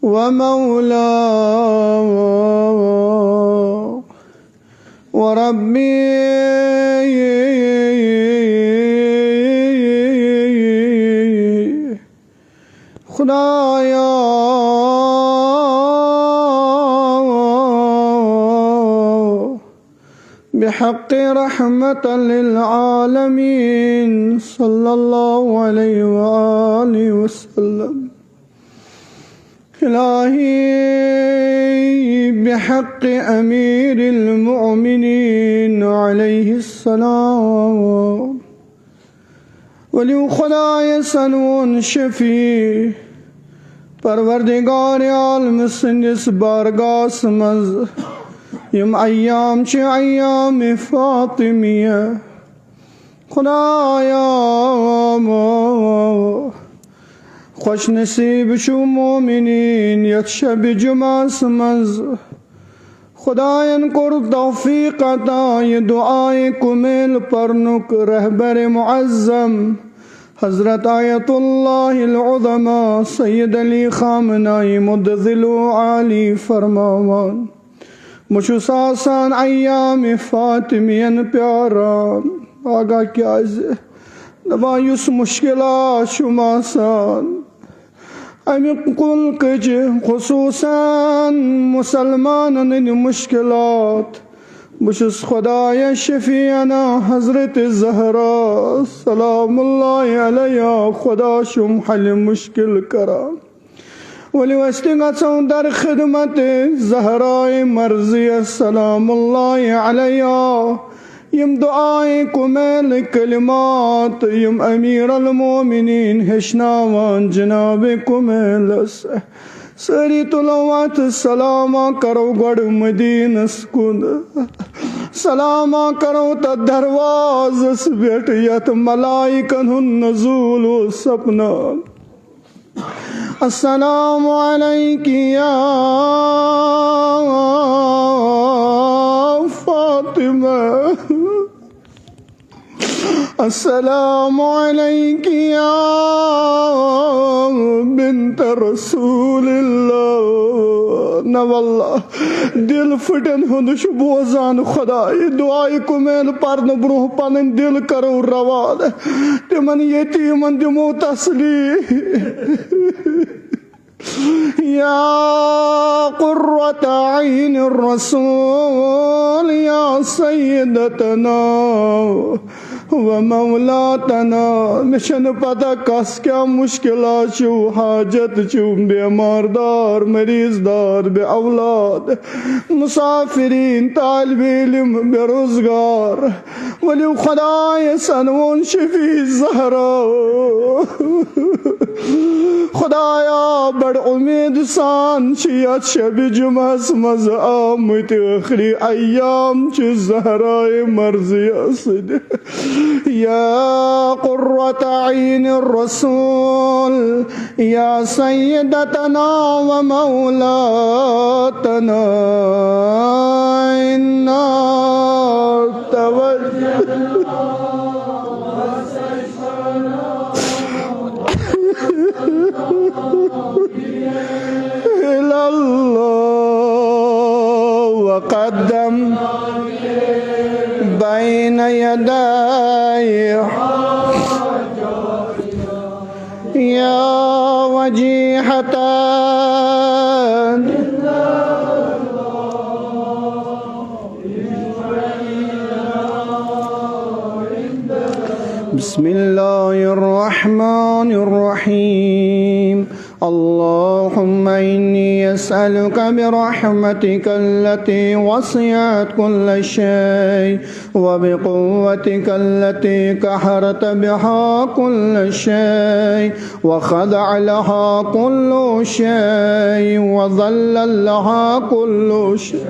ومولاه وربي خدایا بحق رحمة للعالمين صلى الله عليه وآله وسلم. إلهي بحق أمير المؤمنين عليه السلام ولی خدای سنون شفیع پروردگار عالم سندس بارگاس مز یم ایام چه ایام فاطمیه خدایا خوش نصیب شو مومنین یک شب جمعه سمز خداین کر توفیق عطا یہ دعائے کمیل پرنک رہبر معظم حضرت آیت اللہ العظمى سید علی خامنائی مدذل عالی فرماوان مشو ساسان ایام فاطمین پیاران آگا کیا دبا یس مشکلات شماسان امی قل کج خصوصاً مسلمان مشکلات بشس خدای شفیعنا حضرت زہرا سلام اللہ علیہ خدا شم حل مشکل کرا ولی وستگتوں در خدمت زہرا مرضیہ سلام اللہ علیہ یم دعائیں کمیل کلمات یم امیر المومنین ہشناوان جناب کمیل سری طلوات سلاما کرو گڑ مدینہ سکند سلاما کرو تا درواز بیٹیت ملائکن نزول و سپنا السلام علیکی یا فاطمہ السلام علیکی یا بنت رسول اللہ نہ واللہ دل فٹن ہندش بوزان خدای دعائی کمیل پرن بروہ پنن دل کرو رواد تمن یتیمن دمو تسلی یا قرۃ عین الرسول یا سیدتنا ومولاتنا مشن پتہ کس کیا مشکلات چھو حاجت چھو بیمار دار مریض دار بے اولاد مسافرین طالب علم بے روزگار ولی خدای سنون شفیع زہرا خدایا بڑ امید سان شیعت شب جمعہ سمز آمت اخری ایام چھ زہرائے مرضیہ سد یا قرۃ عین الرسول یا سیدتنا و مولاتنا انا توجہنا إلى الله وقدم بين يديه يا وجيهة بسم الله الرحمن الرحيم اللهم إني أسألك برحمتك التي وسعت كل شيء وبقوتك التي قهرت بها كل شيء وخضع لها كل شيء وذل لها كل شيء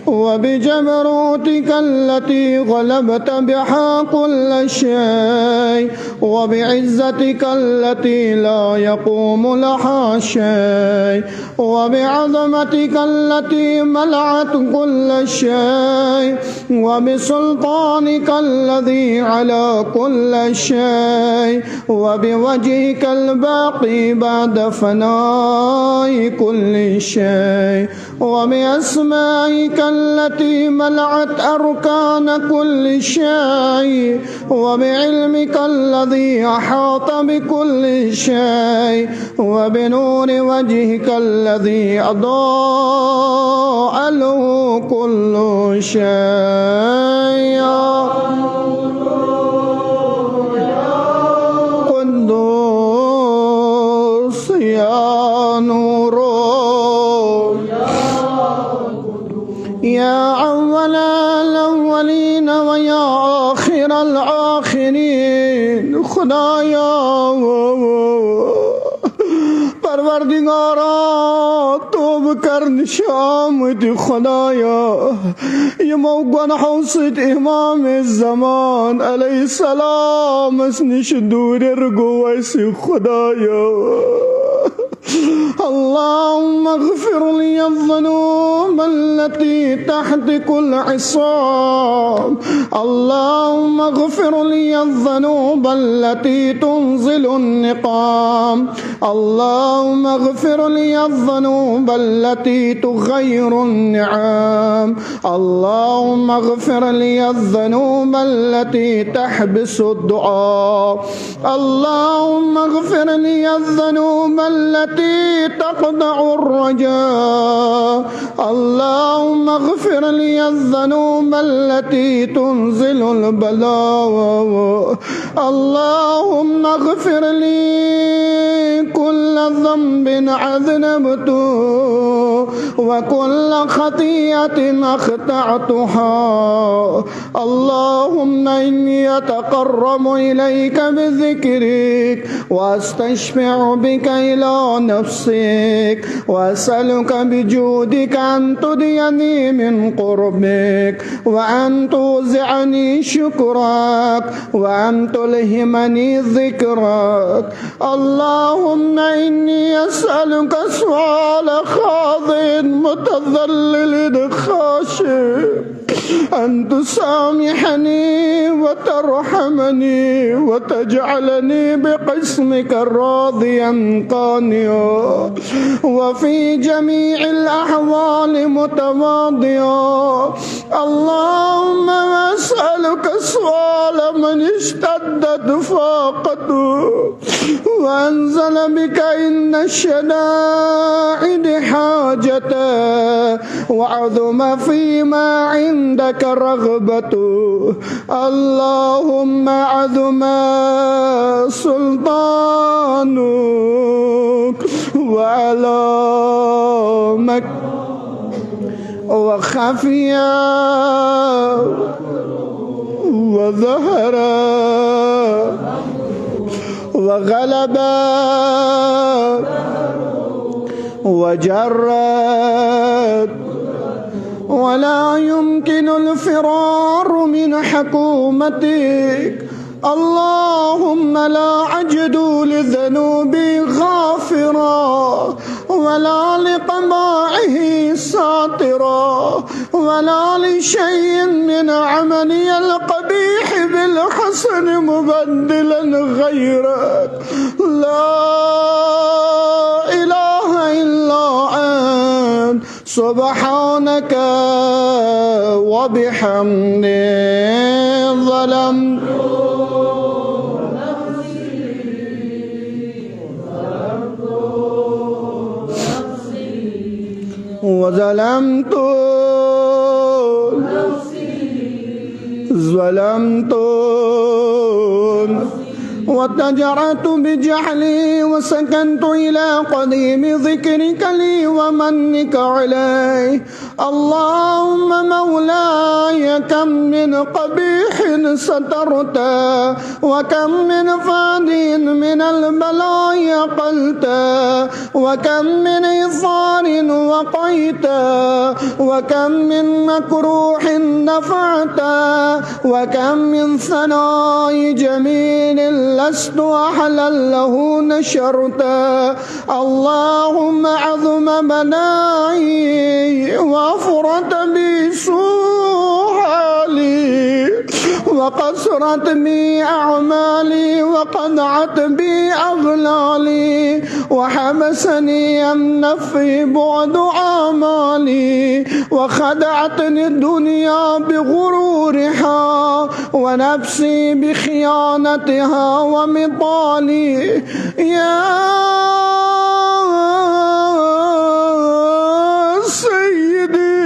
وبجبروتك التي غلبت بها كل شيء وبعزتك التي لا يقوم لها شيء وبعظمتك التي ملعت كل شيء وبسلطانك الذي على كل شيء وبوجهك الباقي بعد فناء بكل شيء وبأسمائك التي ملأت أركان كل شيء وبعلمك الذي أحاط بكل شيء وبنور وجهك الذي أضاء له كل شيء يا قدوس يا نور يا أول الأولين ويا آخر الآخرين خدایا پروردگارا توب کر شامت خدایا یہ موقع حوصت امام الزمان علیہ السلام اسنش دور رگو ایسی خدایا اللهم اغفر لي الذنوب التي تحت كل عصام اللهم اغفر لي الذنوب التي تنزل النقام اللهم اغفر لي الذنوب التي تغير النعام اللهم اغفر لي الذنوب التي تحبس الدعاء اللهم اغفر لي الذنوب التي تقطع الرجاء اللهم اغفر لي الذنوب التي تنزل البلاء اللهم اغفر لي كل ذنب أذنبته وكل خطيئة أخطأتها اللهم إني أتقرب إليك بذكرك وأستشفع بك إلى نفسك وأسألك بجودك أن تديني من قربك وأن توزعني شكرك وأن تلهمني ذكرك اللهم إني أسألك سؤال خاضع متذلل خاشع أن تسامحني وترحمني وتجعلني بقسمك راضيا قانعا وفي جميع الأحوال متواضعا اللهم أسألك سؤال من اشتدت فاقته وأنزل بك إن الشدائد حاجته وعظم فيما عندك رغبته اللهم عظم سلطانك وعلامك وخفيا وظهرا وغلبا وجرت ولا يمكن الفرار من حكومتك اللهم لا أجد لذنوبي غافرا ولا لقبائه ساترا ولا لشيء من عملي القبيح بالحسن مبدلا غيرك لا إله إلا أنت سبحانك وبحمدك ظلمت وظلمت ظلمت واتجرت بجهلي وسكنت إلى قديم ذكرك لي ومنك علي اللهم مولاي كم من قبيح سترت وكم من فاد من البلايا قلت وكم من إثار وقيت وكم من مكروح نفعت وكم من ثناء جميل لست أحلا له نشرت اللهم عظم بنائي وأفرت بي سوء حالي وقصر جرت بي أعمالي وقطعت بي أغلالي وحبسني النفي بعد آمالي وخدعتني الدنيا بغرورها ونفسي بخيانتها ومطالي يا سيدي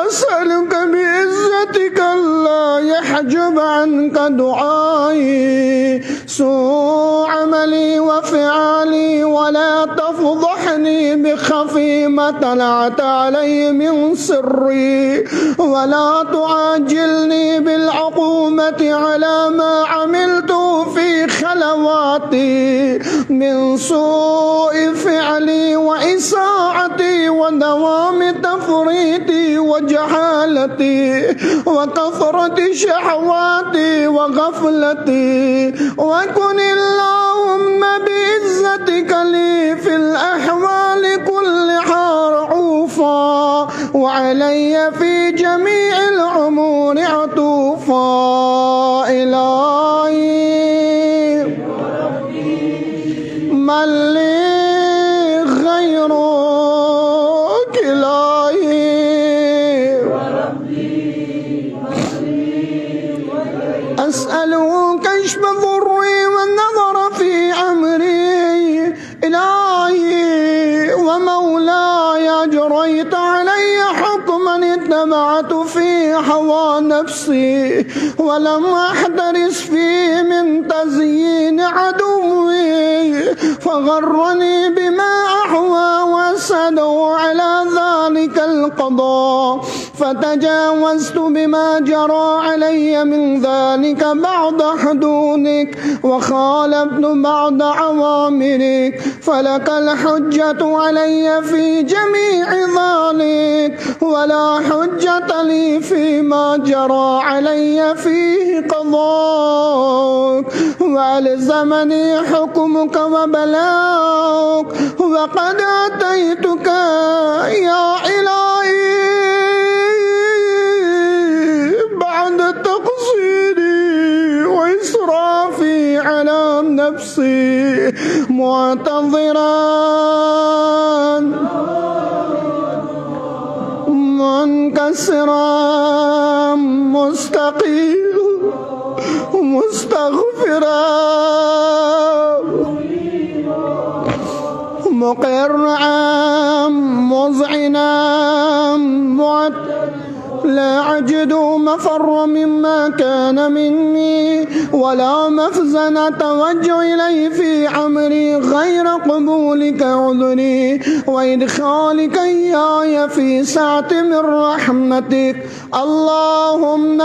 أسألك بعزتك ألا يحجب عنك دعائي سوء عملي وفعالي ولا تفضحني بخفي ما طلعت علي من سري ولا تعاجلني بالعقوبة على ما عملت في خلواتي من سوء فعلي وإساءتي ودوام تفريطي وجهالتي وكثرة شهواتي وغفلتي وكن اللهم بعزتك لي في الأحوال كلها رعوفا وعلي في جميع الأمور عطوفا إلهي من لي غيرك إلهي أسأله كشف ضري والنظر في أمري إلهي ومولاي أجريت علي حكما اتبعت في هوى نفسي ولم أحترس فيه من تزيين عدوي فغرني بما أحوى وسدوا على ذلك القضاء فتجاوزت بما جرى علي من ذلك بعض حدودك وخالفت بعض أوامرك فلك الحجة علي في جميع ذلك ولا حجة لي فيما جرى علي فيه قضاءك وألزمني حكمك وبلاغك وقد أتيتك يا إلهي بعد تقصيري وإسرافي على نفسي معتذرا منكسرا مستقيم مستغفرا مقرعا مذعنا لا أجد مفر مما كان مني ولا مخزن أتوجه إليه في أمري غير قبولك عذري وإدخالك إياي في سعة من رحمتك اللهم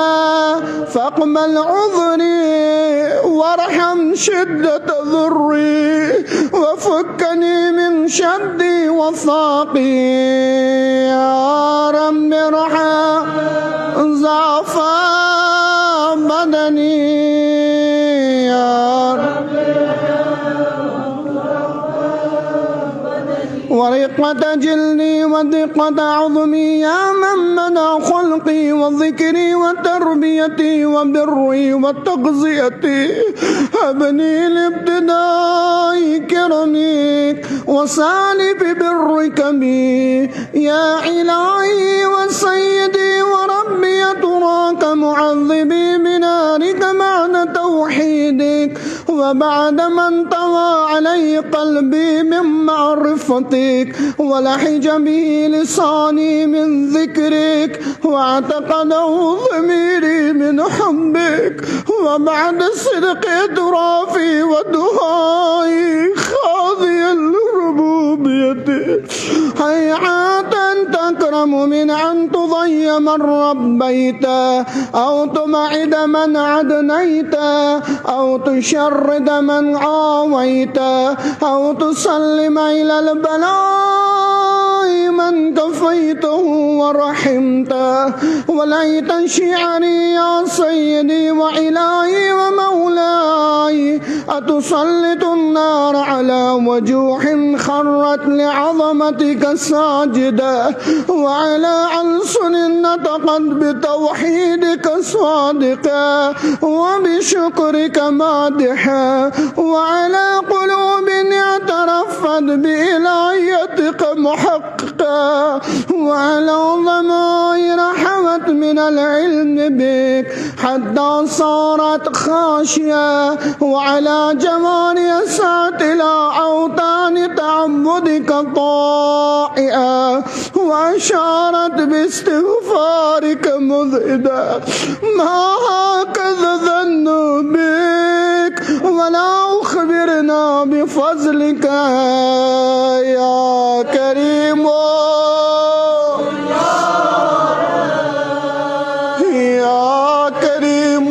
فاقبل عذري وارحم شدة ضري وفكني من شدي وثاقي يا رب ارحم ضعف بدني يا رب ورقة جلدي ودقة عظمي يا من منع خلقي وذكري وتربيتي وبري وتغذيتي هبني لابتداء كرمك وسالب برك بي يا إلهي وسيدي وربي تراك معذبي بنارك بعد توحيدك وبعد ما انطوى علي قلبي من معرفتك ولحج به لساني من ذكرك واعتقده ضميري من حبك وبعد صدق اعترافي ودعائي خاضيا لربوبيتك هيهات تكرم من أن تضي من ربيت أو تبعد من عدنيت أو تشرد من عاويت أو تسلم إلى البلاء من كفيته ورحمته. وليت شعري يا سيدي وإلهي ومولاي أتسلط النار على وجوه خرت لعظمتك ساجدة، وعلى ألسن نطقت بتوحيدك صادقة وبشكرك مادحة، وعلى قلوب اعترفت بإلهيتك محققة، وعلى ضمائر حوت من العلم بك حتى صارت خاشية، وعلى جواري سعت إلى أوطان تعبدك طائعة، وأشارت باستغفارك مذئدة. ما هكذا ظن بك ولا أخبرنا بفضلك يا كريم يا كريم.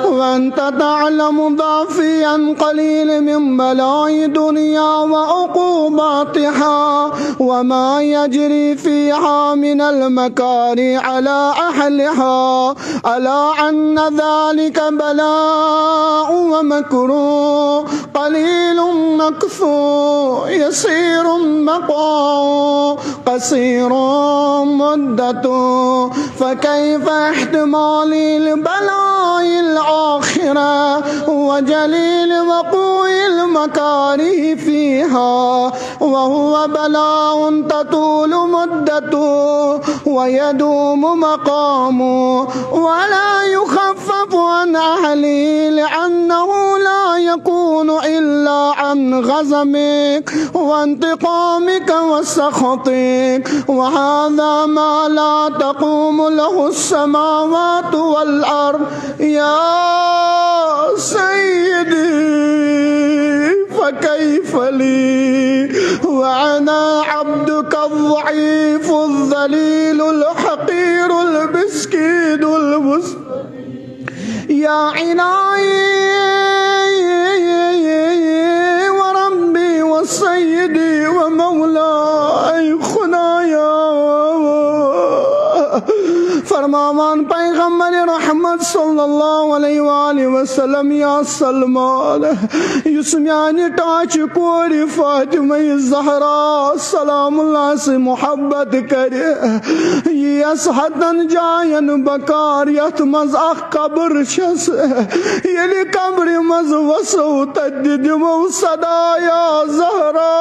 وأنت تعلم ضعفي عن قليل من بلاء دنيا وعقوباتها وما يجري فيها من المكاري على أهلها، ألا أن ذلك بلاء ومكروه قليل نكثو يسير بقاء قصير مدته، فكيف احتمالي لبلاء الآخرة وجليل وقوع المكاره فيها، وهو بلاء تطول مدته ويدوم مقامه ولا يخفف عن أهله، لأنه لا يكون إلا عن غضبك وانتقامك وسخطك، وهذا ما لا تقوم له السماوات والأرض يا سيدي. فكيف لي وأنا عبدك الضعيف الذليل الحقير المسكين يا إلهي وربي وسيدي ومولاي خدایا. فرمان پیغمبر رحمت صلی اللہ علیہ وآلہ وسلم یا سلمان یسمیانی ٹاچ کوری فاطمہ زہرا سلام اللہ سے محبت کرے، یس حدن جائن بکار یت مز اخ قبر شس، یلی قبر مز وسو تددمو صدا یا زہرا.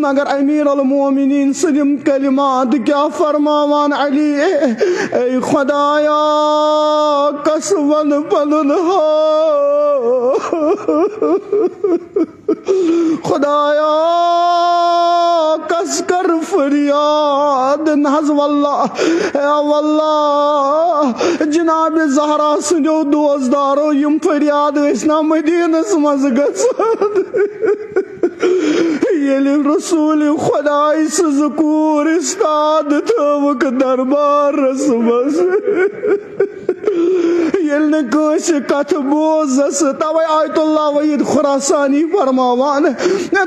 مگر امیر المومنین سلم کلمات کیا فرماوان علی، اے خدایا قسمن پلن ہو، خدایا کس کر فریاد نحز واللہ یا واللہ جناب زہرا سنو دوزدارو یم فریاد اسنا مدینس مزگس یلی رسول خدای سذکور استاد تھوک دربار رسمس یلن کش کت بوزس. توے آیت اللہ وحید خراسانی فرماوان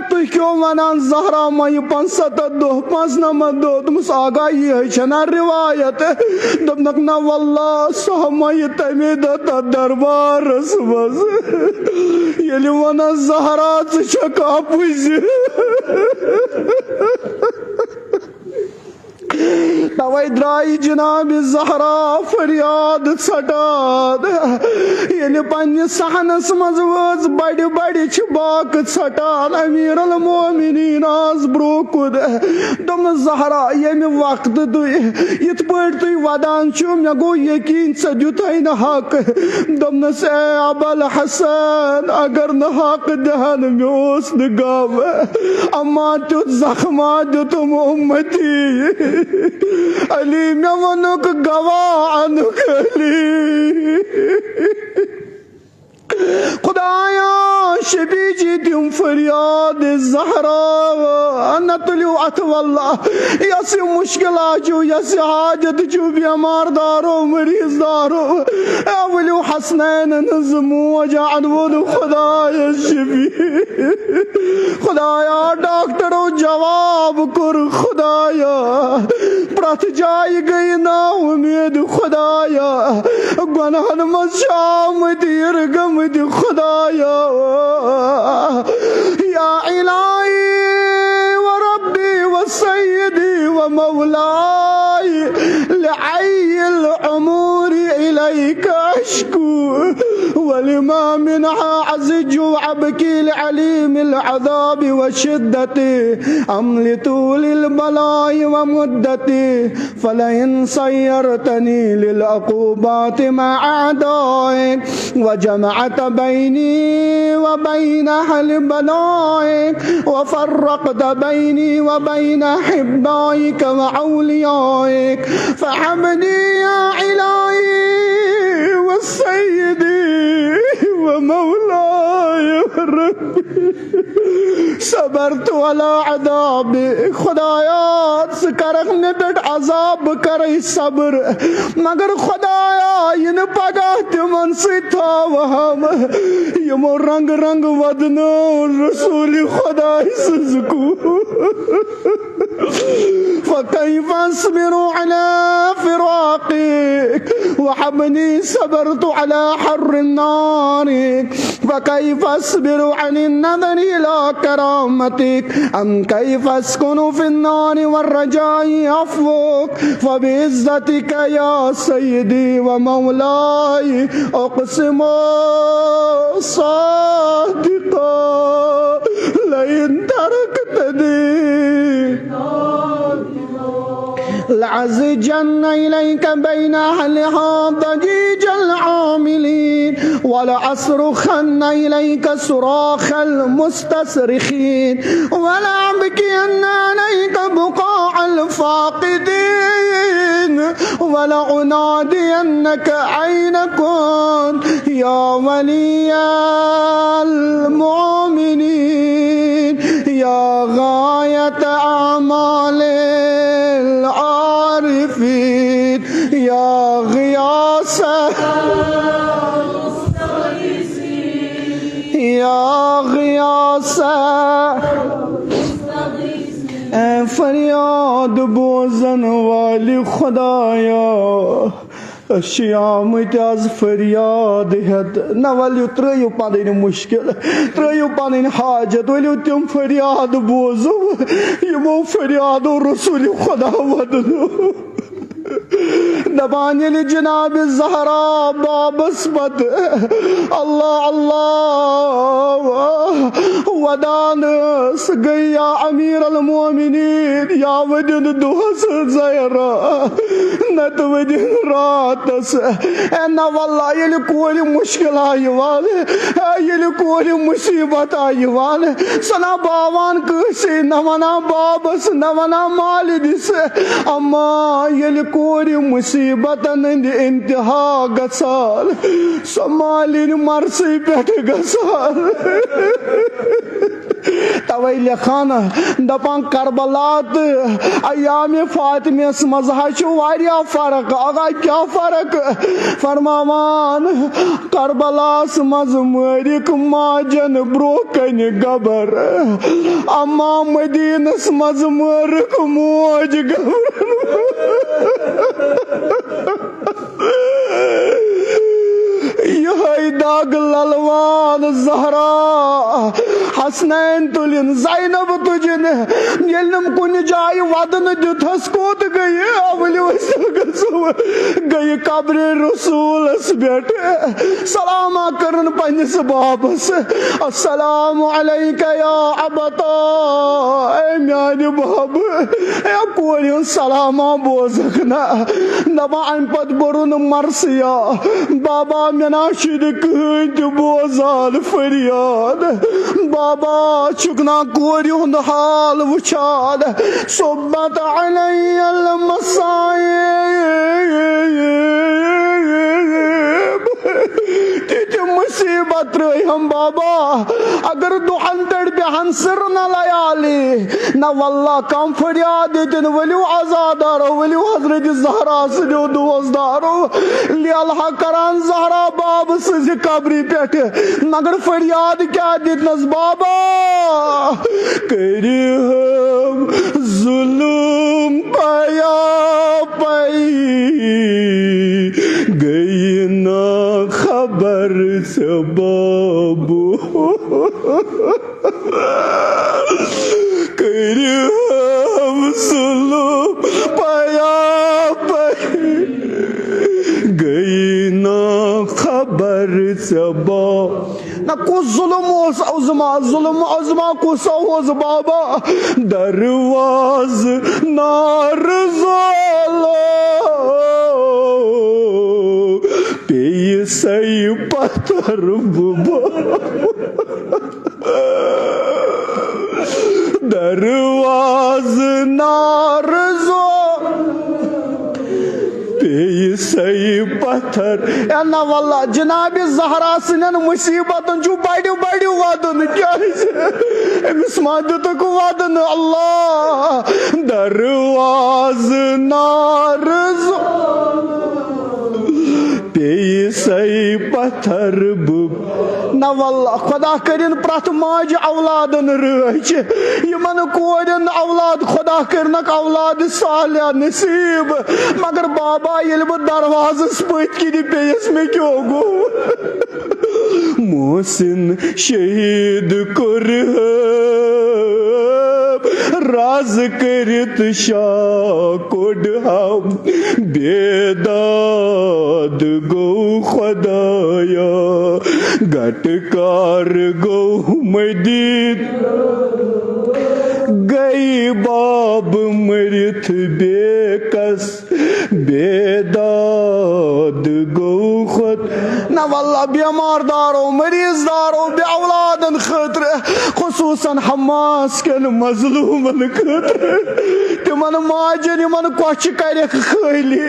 تو کیوں ونان زہرا مائی 5 دو 5 دو تمس آگاہی ہے چھنا روایت دبنک نا واللہ سہ مائی تمی دتا دربار رسمس یلی ونان زہرا چکا پوزی. توے درائی جناب زہرا فریاد ژٹاد یلی پنہ صحنس مز وز بڑی بڑی باک ژٹان. امیر المومنین آز برو کد دم زہرا یمہ وقت تھی یت پٹ تھی ودان چھو مے گو یقین ژے دیُتھے نہ حق. دمنس اے ابل حسن اگر نہ حق دہن مے اوس نہ غم اما تیُتھ زخما دیُتم امتی علی میں ونک گواہ انک علی. خدایا शबी जी तुम फरियाद ज़हरा न तुलियो अथ वल्लाह यस मुश्किल आजू यस हाजत चू बीमार दारो मरीज दारो वलियो हसनैन नज़मोज अनवुद खुदाया शबी खुदाया डॉक्टरों जवाब कर खुदाया प्रथ जाय गई ना उम्मीद खुदाया गुनाहन मज शामत इरगमत खुदाया या इलाही व रब्बी व सय्यदी व मौलाई लअय्यल उमूरी इलैक अश्कू वलिमा मिनहा अज़्जु अबकी लअलीम العذاب وشدته أمل طول البلاء ومدته فلئن صيرتني للعقوبات مع أعدائك وجمعت بيني وبين أهل بلائك وفرقت بيني وبين أحبائك وأوليائك فحمدي يا إلهي والسيدي ومولاي وربي صبرت على عذابي खुदाया करक में बेट अजाब कर सब्र मगर खुदाया इन पगह तिमन सम यमो रंग रंग वदनो रसूल खुदा सजकू فكيف اصبر على فراقك وحبني صبرت على حر النار فكيف اصبر عن النظر الى كرامتك ام كيف اسكن في النار والرجاء عفوك فبعزتك يا سيدي ومولاي اقسم صادقا لئن تركتني لعزجن إليك بين أهلها ضجيج العاملين ولأصرخن إليك صراخ المستصرخين ولأبكين عليك بقاع الفاقدين ولأنادينك أين كنت يا ولي المؤمنين يا غاية أعمال العارفين يا غياث يا غياث फरियाद बोजन वाली खुदाया श्यामत आज फरियाद हेत न वलियो त्रो पन मुश्किल त्रो पन हाजत वलियो तम फरियाद बोजो यमो फरियादो रसूल खुदा वदनो दबान जनाब ज़हरा बाबस पत अल्लाह अल्लाह वदानस गया अमीर अल मोमिनीन या वदन दोहस ज़हरा नत वदन रातस न वल्ला ये कोल मुश्किल आयवान ये कोल मुसीबत आयवान सना बावान कसे न वना बाबस न वना मालिदिस अम्मा ये कोरी मुसीबतन इंतहा गसाल समालिन मरसी पेट गसाल तवै लेखान दपान करबलात अयाम फातिमेस मजहा वारिया फर्क आगा क्या फर्क फरमावान करबलास मज मरिक माजन ब्रोकन गबर अम्मा मदीनस मज मरिक मोज गबर यही दाग ललवान ज़हरा हसनैन तुलिन ज़ैनब तुजिन यलम कुन जाय वदन दुथस कोत गई अवलियो गई कब्र रसूलस बेट सलामा करन पन्निस बाबस अस्सलामु अलैका या अबता ए म्यानि बाब ए कोरिन सलामा बोजकना नबा अन पत बरुन मरसिया बाबा नाशिद कहन बोजान फरियाद बाबा चुकना कोरि हुंद हाल वुचान सोबत अलैयल मसाइब तित मुसीबत रही हम बाबा अगर दुहन तड़ बेहन सिर न लयाली न वल्ला कम फरियाद दिन वलियो आजादारो वलियो हजरत ज़हरा सदो दोस्तारो लिया करान ज़हरा बाब सज कब्री पेट मगर फरियाद क्या दितनस बाबा करी हम जुल्म पाया पाई गई ना खबर से बाबू करी हम जुल्म पाया पाई गई ना खबर से ना कुछ जुल्म अज़मा को सौज बाबा दरवाज नार ज़ालो पे सही पत्थर बुबा दरवाज नार सही पत्थर ना वल्ला जनाब ज़हरा सन मुसीबत बड़ो बड़ो वदन क्या दुतक वदन अल्लाह दरवाज नार पे सही पत्थर ना वल्ला खुदा करिन प्रत माज औलादन रच यमन कोरन औलाद खुदा करनक औलाद सालिया नसीब मगर बाबा ये बह दरवाजस पत किन पेस मे क्यों गो मोहसिन शहीद कुर राज करित शाह कोड हम बेदाद गो खुदाया गटकार गो मदीद गई बाब मरित बेकस बेदाद गो खुद ना वल्ला बीमार दारो मरीज दारो बे औलादन खतर खुसूसन हमास के मजलूमन खतर तिमन माजन यमन कोच कर खाली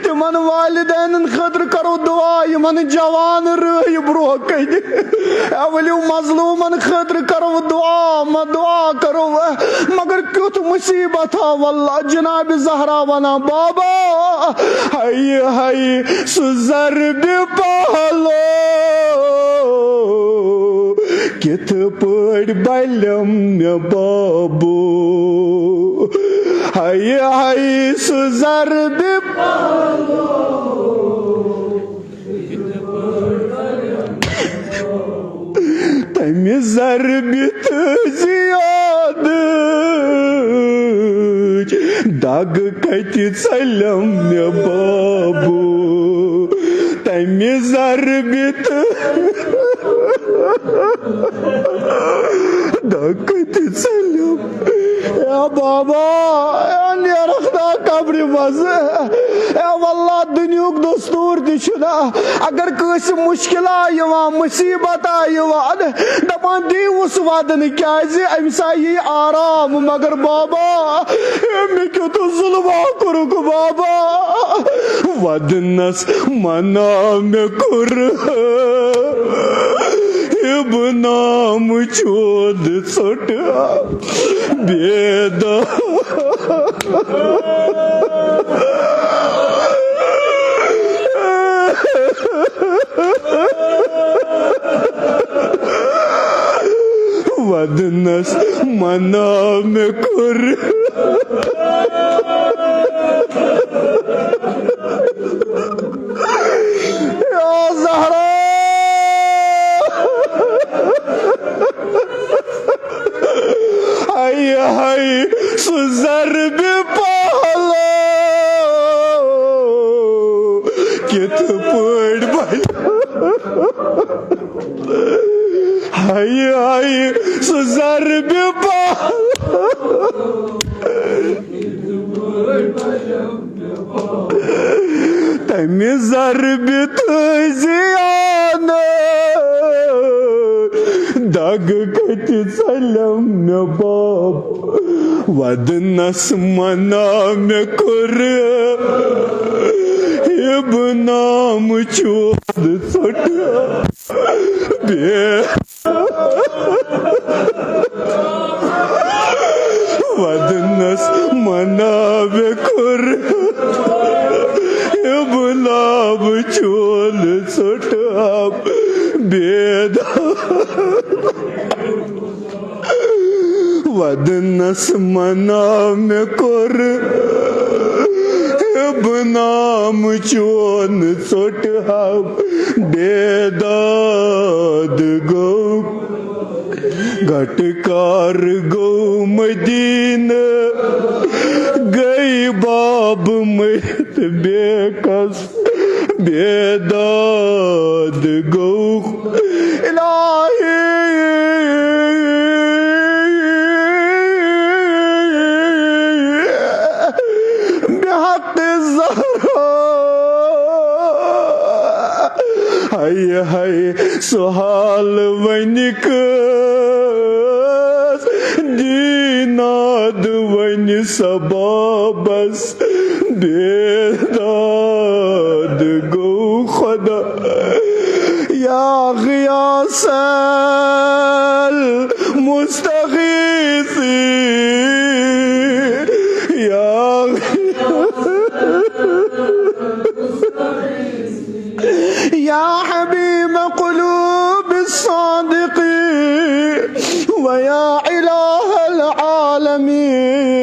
तिमन वालिदैन खतर करो दुआ यमन जवान रही ब्रो कन वलियो मजलूमन खतर करो दुआ करो मगर क्युत मुसीबत वल्ला जनाब ज़हरा वना बाबा हाय हाय सुजर पहलो कित पड़ बलम बाबू हाय हाय सुजर तमि जरबित जियाद दाग कत चलम बाबू तमि जरबित दाग कत चलम बाबा नेरखना कब्र मज वल्ला दुनियुक दस्तूर दिशना अगर कस मुश्किल मुसीबत दपान दीवस वदन क्या अमस यी आराम मगर बाबा मे क्यों तो जुल्मा कुरुक बाबा वदनस मना मे कुर नाम चोद सोट बेदा वदनस मना में कुर ज़हरा हाय हाय सुजर पहलो कित पड़ हाय हाय सुजर तमि जरबित जियान दाग कत चलम मे बाब वदनस मना मे कुर नाम चोद सोट وعد الناس منا بكر يبلا بچول سٹاب بيدا وعد الناس منا بكر يبنا بچول سٹاب बेदाद गो घटकार गो मदीना गई बाब मत बेकस बेदाद गो इलाही बेहक ज़हरा हाय हाय सुहाल वनिक दीनाद वन सबबस बेदाद गो खुदा या गियासल मुस्तगीसी या या हबीब قلوب الصادقين ويا إله العالمين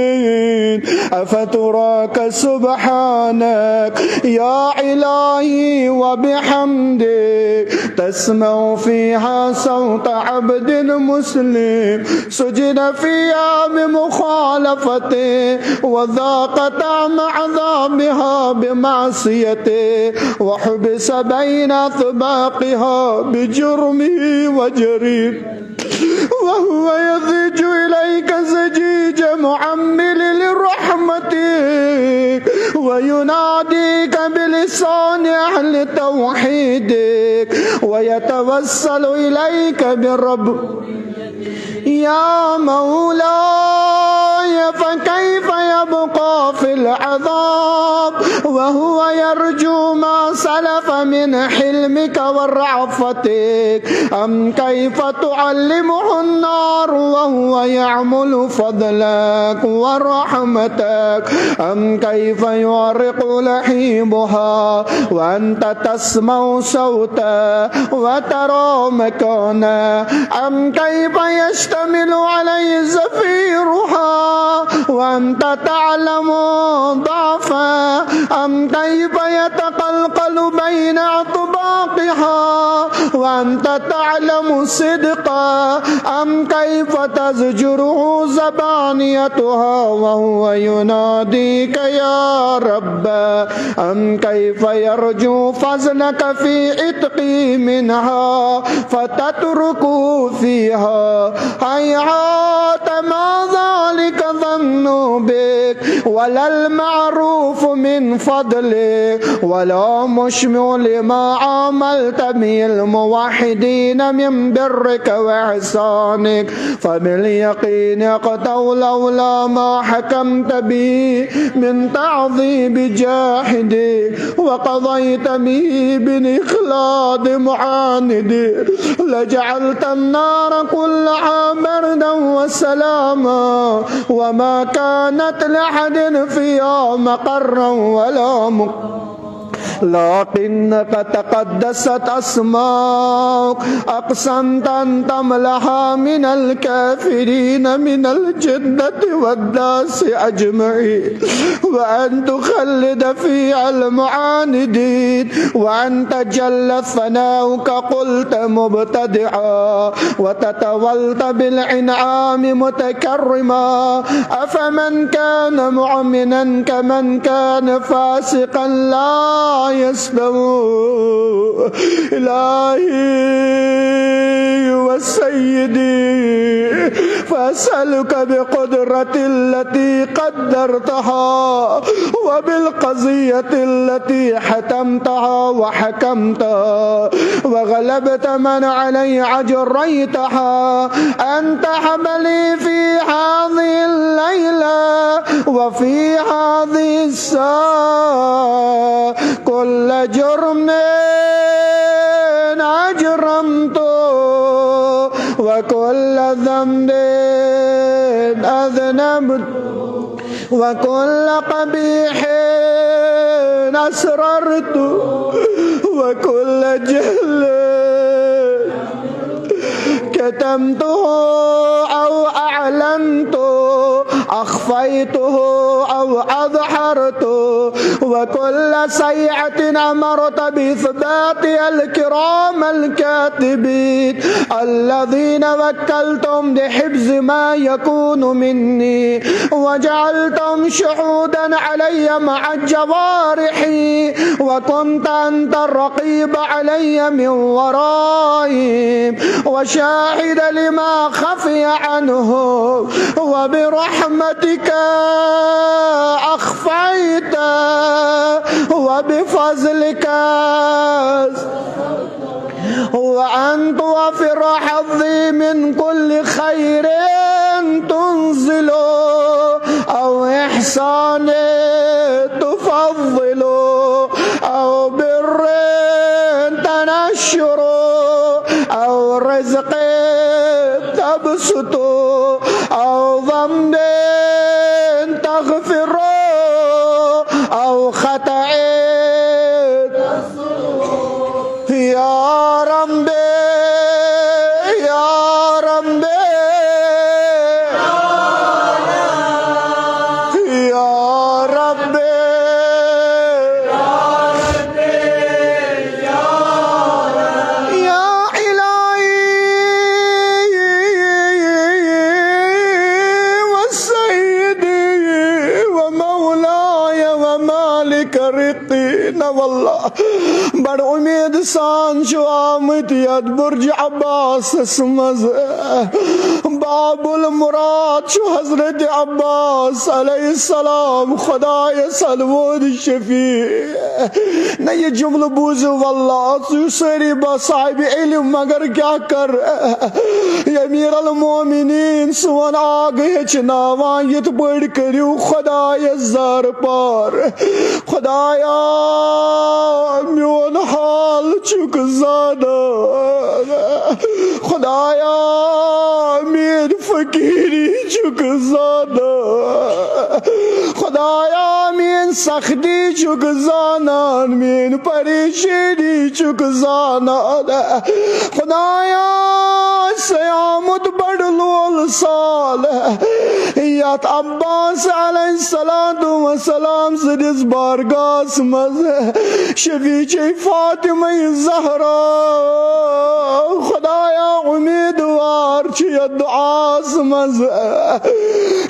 أفتراك سبحانك يا إلهي وبحمدك تسمع فيها صوت عبد مسلم سجن فيها بمخالفته وذاق طعم عذابها بمعصيته وحبس بين أطباقها بجرمه وجريم وهو يضج إليك زجيج معمل لرحمتك ويناديك بلسان أهل توحيدك ويتوسل إليك بالرب يا مولاي فكيف يبقى في العذاب وهو يرجو ما سلف من حلمك ورعفتك أم كيف تعلمه النار وهو يعمل فضلك ورحمتك أم كيف يعرق لحيبها وأنت تسمع صوتا وترى مكانا أم كيف يشتمل عليه زفيرها وأنت تعلم ضعفا أم كيف يتقلقل بين أطباقها وأنت تعلم صدقا أم كيف تزجره زبانيتها وهو يناديك يا رب أم كيف يرجو فضلك في عتقي منها فتترك فيها هيهات ما ذلك ظن بك ولا المعروف من فضلك ولا مشمع لما عملت به الموحدين من برك وإحسانك فباليقين اقتوا لولا ما حكمت به من تعظيم جاحدك وقضيت به بإخلاد معاندك لجعلت النار كلها بردا وسلاما وما كانت لأحد فيها مقرا ولا لكنك تقدست أسماك أقسمت أن تملها من الكافرين من الجنة والناس أجمعين وأن تخلد فيها المعاندين وأن تجل ثناؤك قلت مبتدعا وتتولت بالإنعام متكرما أفمن كان مؤمنا كمن كان فاسقا لا يستوون إلهي وسيدي فأسألك بقدرة التي قدرتها وبالقضية التي حتمتها وحكمتها وغلبت من علي عجريتها أن تحملي في هذه الليلة وفي هذه الساعة كل جرم أجرم وكل ذنب أذنبت وكل قبيح أسررت وكل جهل كتمته أو أعلنت أخفيته أو أظهرت وكل سيئة أمرت بإثبات الكرام الكاتبين الذين وكلتم بحفظ ما يكون مني وجعلتم شهودا علي مع الجوارح وكنت أنت الرقيب علي من ورائهم وشاهد لما خفي عنه وبرحمتك أخفيت وبفضلك وأنت وفر حظي من كل خير تنزل أو إحسان تفضل أو بر تنشر أو رزق تبسط أو ذنب تغفر أو خطأ يا رب يا رب يا رب يا إلهي وسيدي ومولاي ومالك رقينا والله بڑ امید سان شو آمد یاد برج عباس اسمز باب المراد شو حضرت عباس علیہ السلام خدای سلود شفیع نہ یہ جملہ بوزو واللہ تو سری بصاحب علم مگر کیا کر یا امیر المومنین سوان آگے چناوان یت بڑ کریو خدای زار پار خدایا میون حال چک زادا خدایا میر فقیری چک زادا خدایا مین سختی چک زانان مین پریشانی چک زانان خدایا سیامت بڑ لول سال یات عباس علیہ السلام سدس بارگاس مز شفیع فاطمہ زہرا خدایا امیدوار چی دعا سمز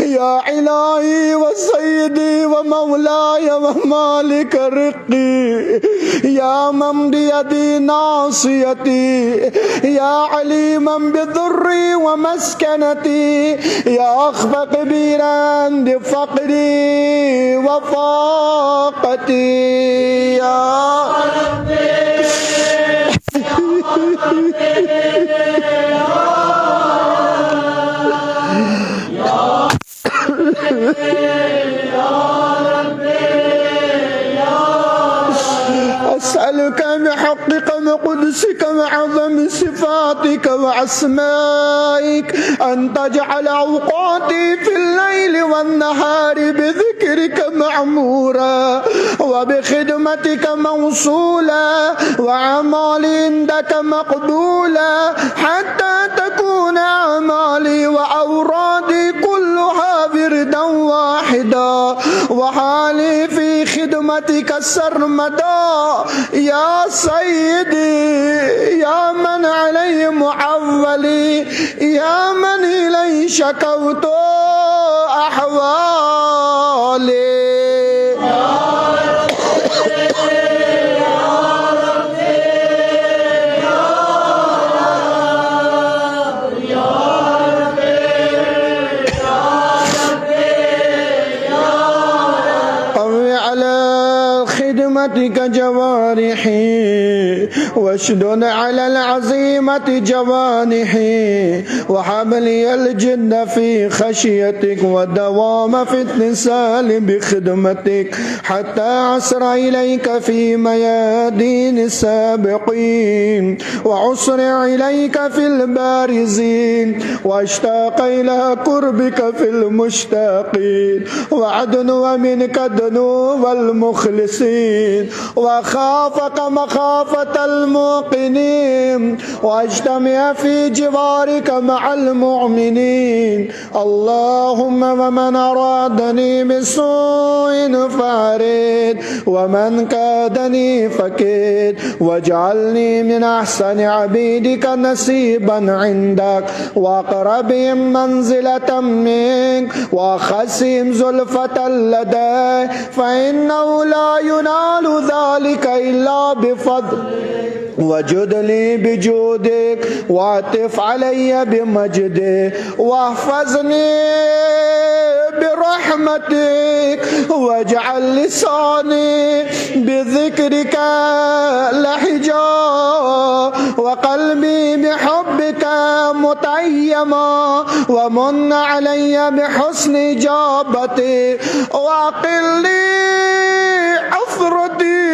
یا الہی و سیدی و مولاي ومالك رقي يا من بيدي ناصيتي يا عليما بضري ومسكنتي يا أخفى كبيرا بفقري وفاقتي يا ربي أسألك بحقك وقدسك وعظم صفاتك وأسمائك أن تجعل أوقاتي في الليل والنهار بذكرك معمورا وبخدمتك موصولا وأعمالي عندك مقبولا حتى تكون أعمالي وأورادي كلها وردا واحدا وحالي في خدمتك سرمدا يا سيدي يا من علي معولي يا من إلي شكوت أحوالي خدمتك جوارحي واشدد على العزيمة جوانحي وهب لي الجد في خشيتك والدوام في اتصال بخدمتك حتى أسرع إليك في ميادين السابقين وأسرع إليك في البارزين واشتاق إلى قربك في المشتاقين وعدنو منك دنو المخلصين وخافك مخافة الموقنين واجتمع في جوارك مع المؤمنين. اللهم ومن أرادني بسوء فارد ومن كادني فكيد واجعلني من أحسن عبيدك نصيبا عندك وأقربهم منزلة منك وأخسهم زلفة لديك فإنه لا ينال ذلك إلا بفضل وجد لي بجودك وعطف علي بمجدك واحفظني برحمتك واجعل لساني بذكرك لحجا وقلبي بحبك متيما ومن علي بحسن إجابتك وأقل لي عثرتي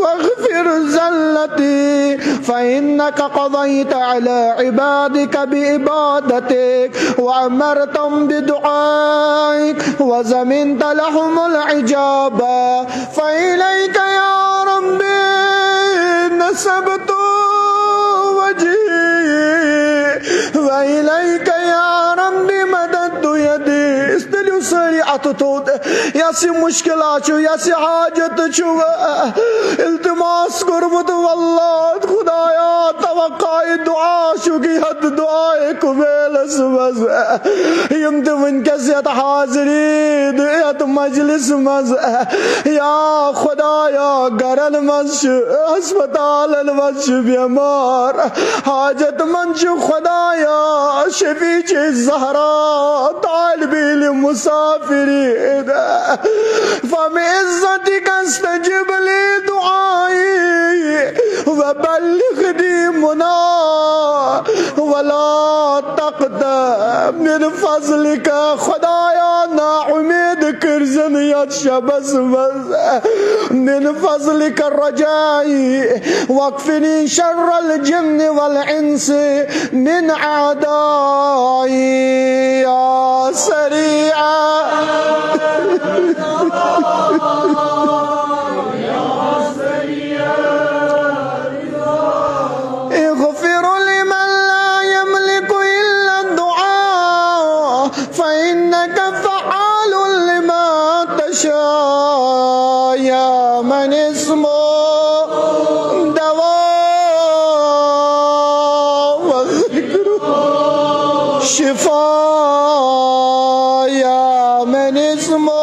واغفر زلتي فإنك قضيت على عبادك بإبادتك وأمرتم بدعائك وزمنت لهم العجابة فإليك يا ربي نسبت وجهي وإليك يا ربي مددت يدي استلو سريعة توت ياسي مشكلات ياسي حاجت شو التماس قربت والله خدايا توقع دعاء شو کی حد دعائے قبیل سمز يمت من كسيت حاضرين يت مجلس مز يا خدايا غرل مز اسپتال المز بیمار حاجت منش خدايا شفيع الزهراء طالبي للمسافرين فبعزتك استجب لي دعائي وبلغني منا ولا تقدم من فضلك خدايا ناعمد كرزن يتشبس من فضلك الرجائي واكفني شر الجن والإنس من أعدائي يا سريعا اغفر لمن لا يملك إلا الدعاء فإنك فعال لما تشاء يا من اسمه دواء وذكره شفاء يا من اسمه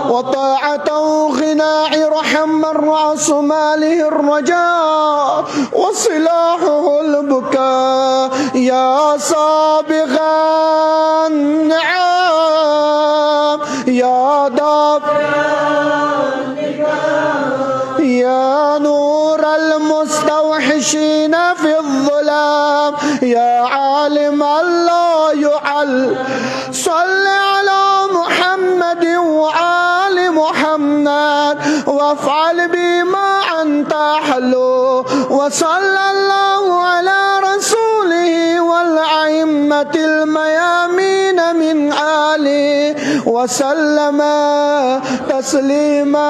وطاعته غناء رحم الرأس ماله الرجاء وصلاحه البكاء يا سابغ النعام يا دافع يا نور المستوحشين في الظلام يا عالم الله يعل صل على محمد وآل محمد وافعل بما أنت حلو وصلى الله على رسوله والأئمة الميامين من آله وسلم تسليما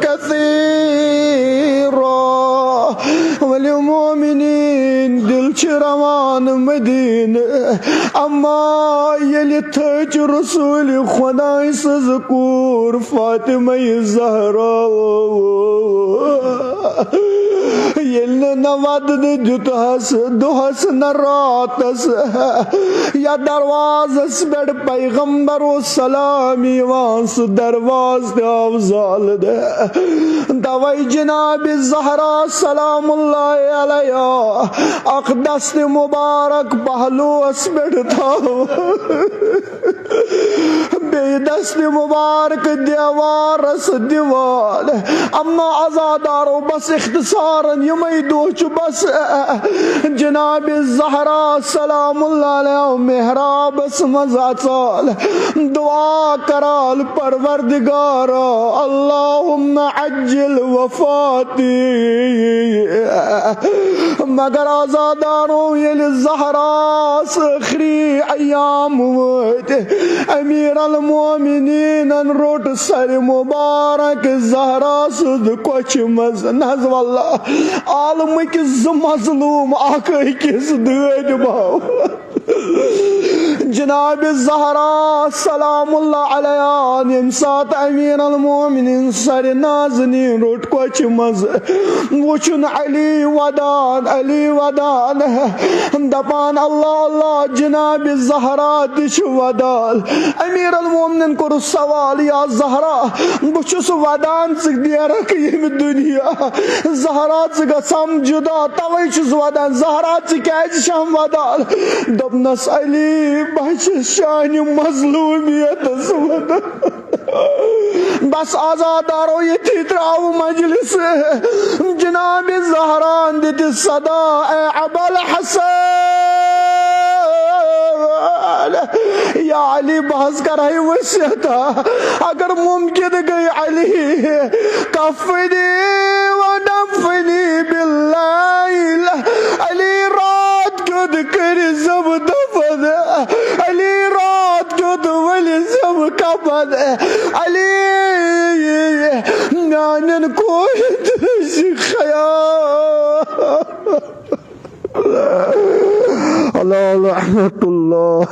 كثيرا والمؤمنين دل چروان مدينة اما يلي تج رسول خدای سذكور فاطمة الزهراء يلي نواد دتهس دهس نراتس يا دروازس بڑ پیغمبر و سلامی وانس درواز دے افضال دے دوائی جناب الزہرا سلام اللہ علیہ اقدس مبارک پہلو اس بڑ تھا दस्त मुबारक देवारस दीवाल अम्मा आजादारो बस इख्तिसारन यमई दोच बस जनाब ज़हरा सलामुल्लाह अलैहा मेहराबस मज़ाचाल दुआ कराल परवरदिगार अल्लाहुम्मा अज्जिल वफाती मगर आजादारो येल ज़हरा आखिरी अयाम वत अमीर अल मोमिनीन रोट सर मुबारक ज़हरा सुद कोच मज नज वल्लाह आलम किस मजलूम आक किस दद भाव जनाब ज़हरा सलामुल्लाह अलैहा यम सात अमीर अल मोमिनीन सर नाज़नीन रोट कोच मज वुचुन अली वदान दपान अल्लाह अल्लाह जनाब ज़हरा दिश वदाल अमीर अल मोमिनीन कोर सवाल या ज़हरा बुछुस वदान देरक यम दुनिया ज़हरा गम जुदा तवे छुस वदान ज़हरा क्या वदाल दपनस अली बच शान मजलूमियत बस आजादारो ये त्राव मजलिस जनाब ज़हरान दित सदा ए अबल हसन या अली बहस कर वसियत अगर मुमकिन गई अली कफनी व नफनी बिल्लाइल अली रात क्यों कर जब दफन अली रात क्यों वली जब कफन अली नानन को खया अल्लाह रहमतुल्लाह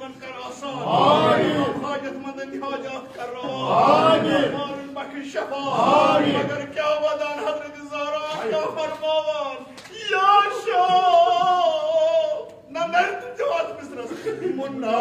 जीवन कर आसान, हाजतमंद हाजत कर रवा, बख्श शफा। मगर क्या वदान हजरत ज़हरा क्या फरमावन, या शाह ना नर्द जवाब मिस्र मुन्ना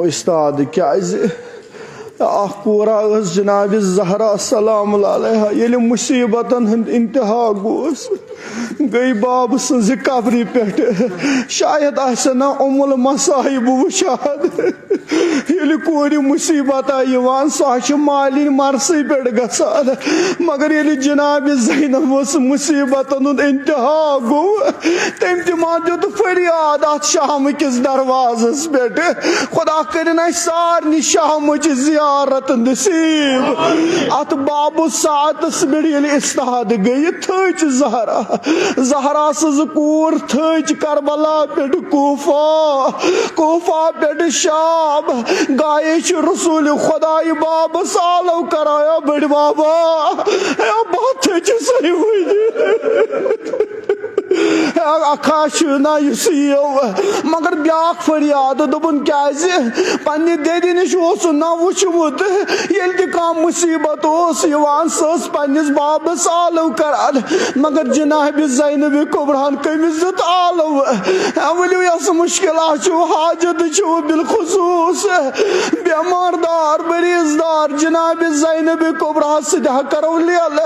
उस्ताद क्या पूरा जनाब ज़हरा सलाम अलैहा ये मुसीबतन हंद इंतहा गोस गई बाब सज कब्री पे शायद आसना उमुल मसाहिब वुशाद ये कोर मुसीबत आवान सह मालिन मरसी पे गसान मगर ये जनाब ज़ैनब मुसीबतन हंद इंतहा गो तम तम दुत फरियाद अत शाम किस दरवाजस पे खुदा कर सारे शाम जियारत नसीब अत बाबू सातस पे इस्ताद गई थच ज़हरा ज़हरा सज कूर थच करबला पे कोफा पे शाम गाये रसूल खुदाई बाब सालो कराया बड़ बाबा बहुत सही हुई अखाशना मगर ब्या फरियाद दोपन क्या पन्ने दे नश ना वुचमुत ये मुसीबत सस पन्निस बाबस आलव करान मगर जनाब ज़ैनब कुबरान कमिस दुत आलव वलियो यस मुश्किल हाजत बिलखुसूस बेमारदार मरीजदार जनाब ज़ैनब कुबरा सह करो लेल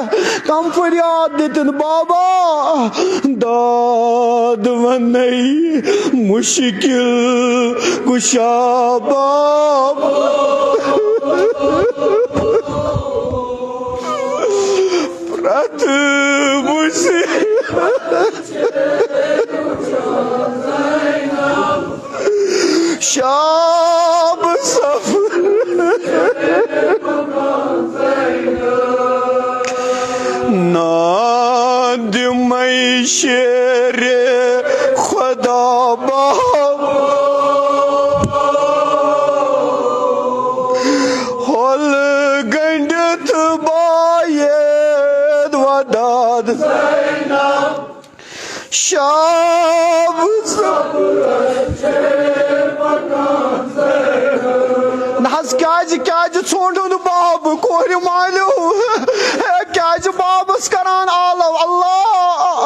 कम फरियाद दितन बाबा दाद वनई मुश्किल कुशा बाब प्रत शाब सफर नाद मई शेरे खुदा बाब होल गंडत बायद वदाद शाब क्या छोड़ो बाब कोर मालो क्या बाबस करान आलव अल्लाह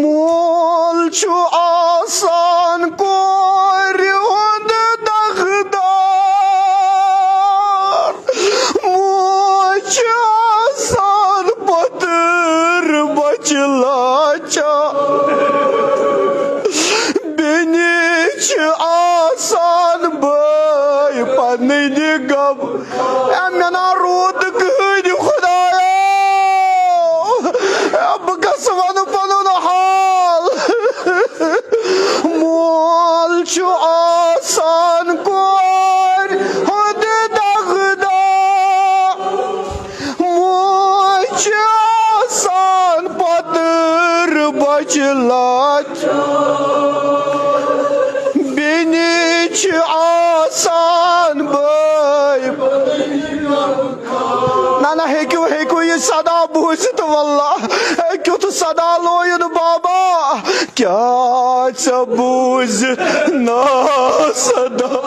मोल छु आसान कोर हुंद दखदार मोच आसान पतर बचलाचा बेनिच आसान बाय पन्नी गब मेना रोद कह खुदाया बस वन पन हाल मोल छु आसान कोर हुंद दखदा मोच आसान पतर बचलाच बेनिच आसान बाय ना हेकु ये सदा बूझत वल्ला क्युत सदा लोयन बाबा क्या बूझ ना सदा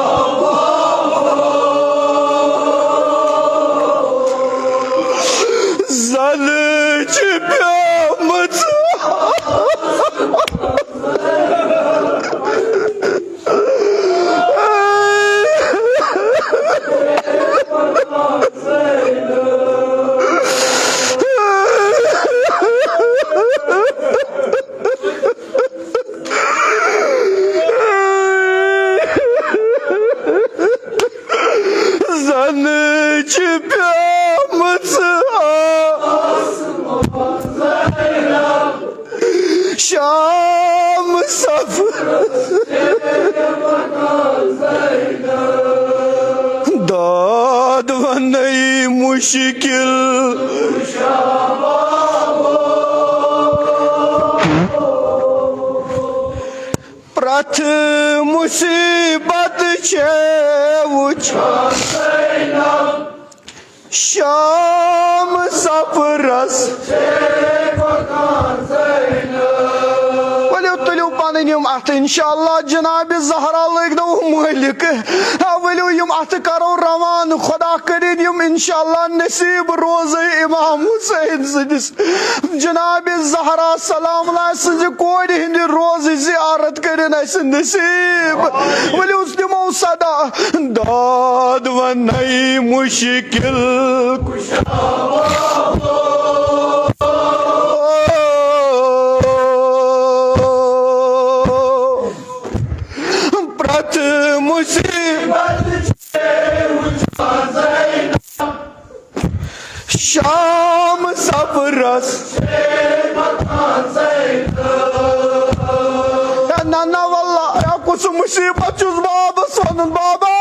जल प्यामत शाम सफर दाद वनई मुश्किल प्रथ मुसीबत छे शाम सफरस तुलियो पन अत इंशाअल्लाह जनाब ज़हरा लग दो मालिक वलियो यम अत करो रवान खुदा करिन यम इंशाअल्लाह नसीब रोज इमाम हुसैन सदिस जनाब ज़हरा सलाम सज कोर हिंद रोज जियारत करिन नसीब वलियो दिमो सदा दाद वनई मुश्किल शाम सफरस नाना वल्ला कुछ मुसीबत चुस बाबस वन बाबा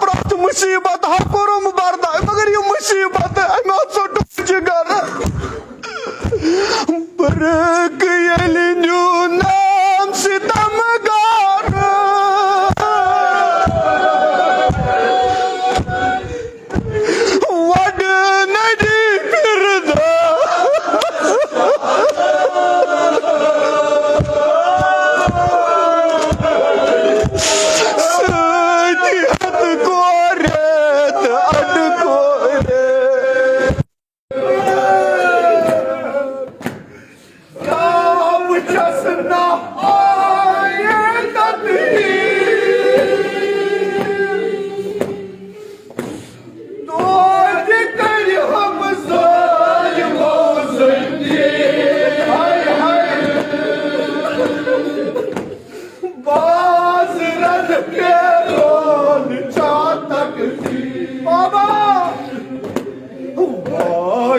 प्रत मुसीबत हकुरम बर्दा मगर ये मुसीबत जिगर बरक नाम सितम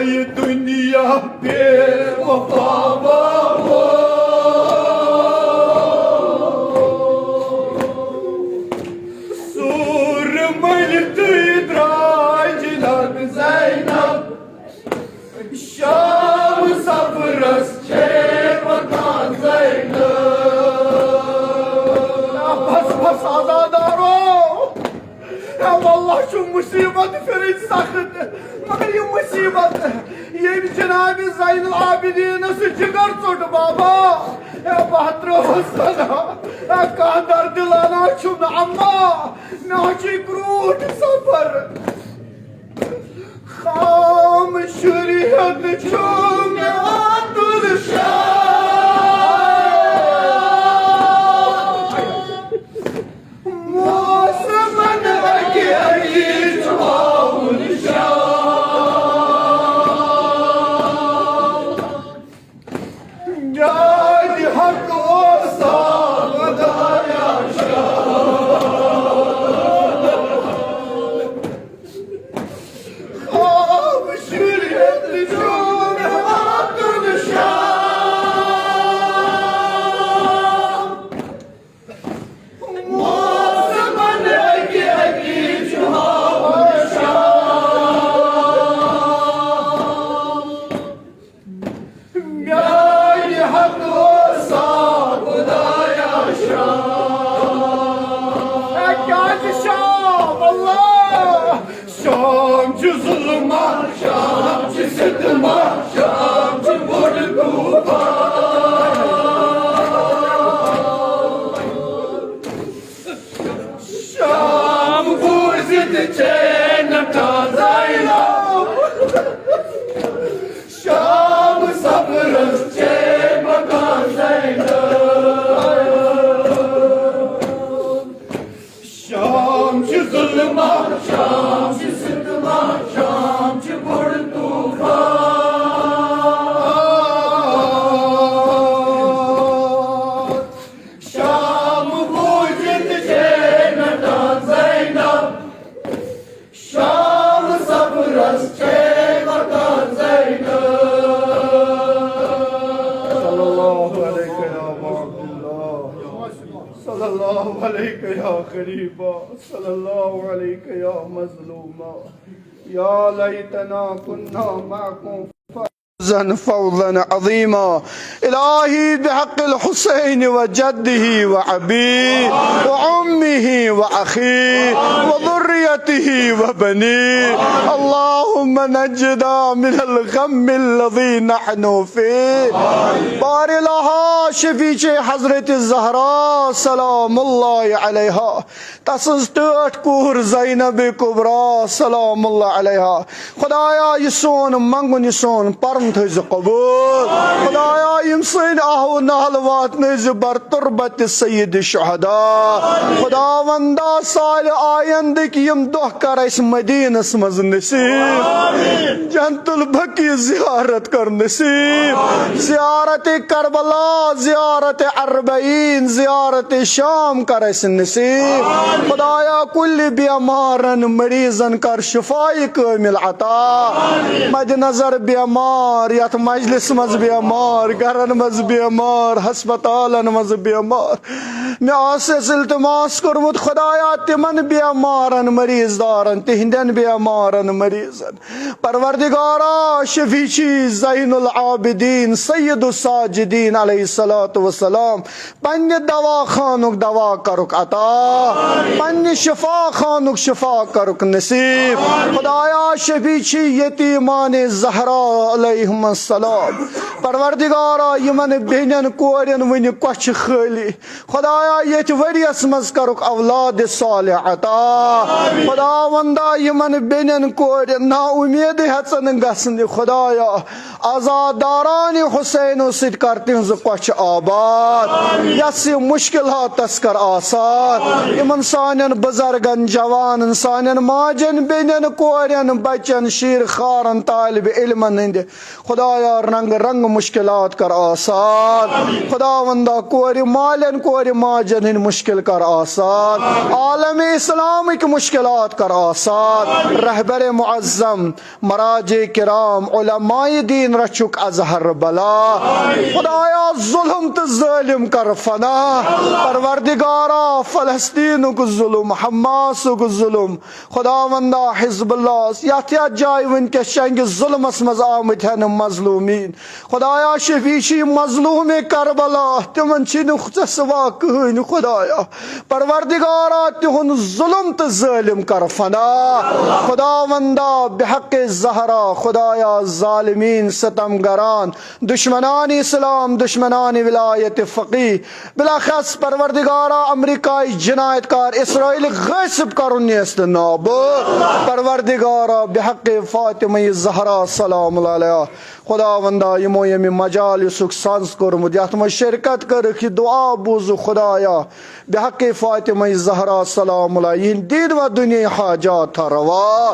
ये दुनिया पे वफा सूर मन तुद्राज लग ज़ैनब शाम सफरस छे मकान ज़ैनब बस आज़ादारो वल्लाह शो मुसीबत फिर सख्त मगर ये मुसीबत ये जनाब ज़ैनुल आबिदीन से जिगर चोट बाबा बहत्रो सदा कह दर्द लाना छुन अम्मा नाची क्रूट सफर खाम शरीयत छुम अब्दुल मौसमन लगे Şam sabrız çe makan Şamçı zulma, şamçı sıkma, şamçı bur tufan Şam bu cennetan Zeynep Şam sabras çe makan Zeynep Sallallahu aleyke ya Abdullah. Sallallahu aleyke ya Khalifa. Sallallahu aleyke ya mazluma. Ya leytena kunna ma'akum فوضا عظيما إلهي بحق الحسين وجده وأبيه وعمه وأخيه وذريته وبنيه اللهم نجنا من الغم الذي نحن فيه بار لها شفيع حضرت الزهراء سلام الله عليها تسنستات كور زينب كبرى سلام الله عليها خدايا يسون منغن يسون پرم تھز قبول خدایا یم سن آہو نالوات نز بر تربت سید شہداء خداوندا سال آیندک یم دہ کر اس مدینس مز نصیب جنت البقی زیارت کر نصیب زیارت کربلا زیارت اربعین زیارت شام کر اس نصیب خدایا کل بیمارن مریضن کر شفائی کامل عطا مد نظر بیمار یت مجلس مز بیمار گرن مز بیمار ہسپتالن مز بیمار میں آسس التماس کرمت خدایا تمن بیمارن مریض دارن تہندن بیمارن مریضن پروردگارا شفیچی زین العابدین سید الساجدین علیہ الصلوۃ والسلام پنہ دوا خانک دوا کرک عطا پنہ شفا خانک شفا کرک نصیب خدایا شفیچی یتیمان زہرا علیہم السلام پروردگارا یمن بہنن کورین ون کچھ خالی خدایا یت وریس مز کرک اولاد صالح عطا خداوندا یمن بہنن کورین نا امید ہچن گسن خدایا آزاداران حسین سید کر تہذ کچھ آباد یس مشکلات کر آسان یمن سانن بزرگن جوانن سانن ماجن بہنن کورین بچن شیر خارن طالب علمن ہند خدایا رنگ رنگ مشکلات کر آسان خداوندا کور مالن کور ماجن ہند مشکل کر آسان عالم اسلام کی مشکلات کر آسان رہبر معظم مراج کرام علماء دین رچک ازہر بلا خدایا ظلم تو ظالم کر فنا پروردگارا فلسطین کو ظلم حماس کو ظلم خداوندا حزب اللہ یت یت جائے ونکس شنگ ظلمس مز آمت ہیں مظلومین خدایا شفیچی مظلوم کربلا تمن چھ سوا کہین خدایا پروردگارا تہن ظلم تو ظالم کر فنا خداوندا بحق زہرا خدایا ظالمین ستمگران دشمنان اسلام دشمنان ولایت فقیہ بلاخص پروردگارا امریکائی جنایت کار اسرائیل غصب کرن نیست نابود پروردگارا بحق فاطمہ زہرا سلام اللہ علیہ خداوندا یمو یمی مجالسک سانس کورمت یت مز شرکت کرک دعا بوز خدایا بحق فاطمہ زہرا سلام اللہ یہ دین و دنیا حاجات روا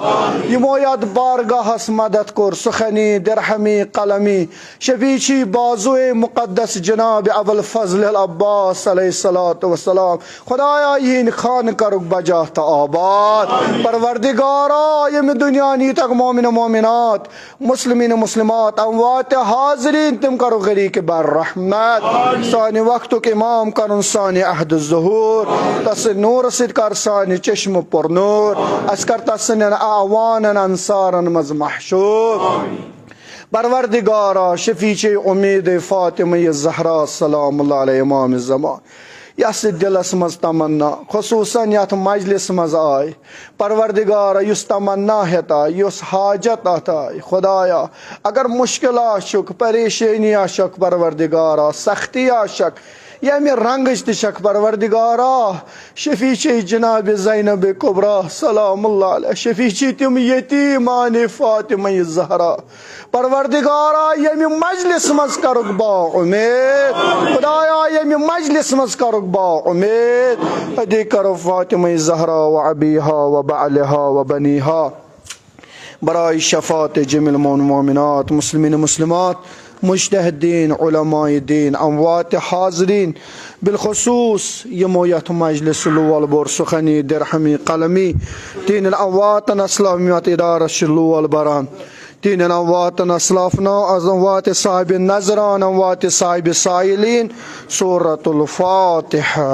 یمو یت بارگاہس مدد کور سخنی درہمی قلمی شفیچی بازو مقدس جناب ابوالفضل العباس علیہ الصلوۃ والسلام خدایا یہ خان کرک بجات آباد پروردگارا یم دنیا نیتک مومن مومنات مسلمین مسلمات اموات حاضرین تم کرو غریق بر رحمت سانی وقتک امام کرن سانی عہد الظہور تس نور سید کر سانی چشم پر نور اسکر تسنن اعوانن انصارن مز محشور پروردگارا شفیع امید فاطمہ زہرا سلام اللہ علیہ امام الزمان یس دلس مز تمنا خصوصاً یت مجلس مز آئی پروردگارا یس تمنا ہت آئی یس حاجت ات آئی خدایا اگر مشکل آشک پریشانی آشک پروردگارا سختی آشک यमि रंगच तक परवरदिगारा शफी जनाब ज़ैनब कुबरा सलामुल्लाह अलैहा शफी तिम यतीमान फातिमा ज़हरा परवरदिगारा यमि मजलिस मज करुक बा उम्मीद खुदाया यमि मजलिस मज करुक बा उम्मीद अदी करो फातिमा ज़हरा व अबीहा व बालिहा व बनीहा बराई शफात जमिल मोमिनात मुस्लिमीन मुस्लिमात मुज्तहिदीन उलमाए दीन अमवात हाज़रीन बिलखुसूस यमो यथ मजलिस लूल बोर सुखनी दिरहमी कलमी तीन अमवात असलामियत इदारा लूल बरान तीन अमवात असलाफना अमवात साहिब नजरान अमवात साहिब साइलिन सूरतुल फातिहा।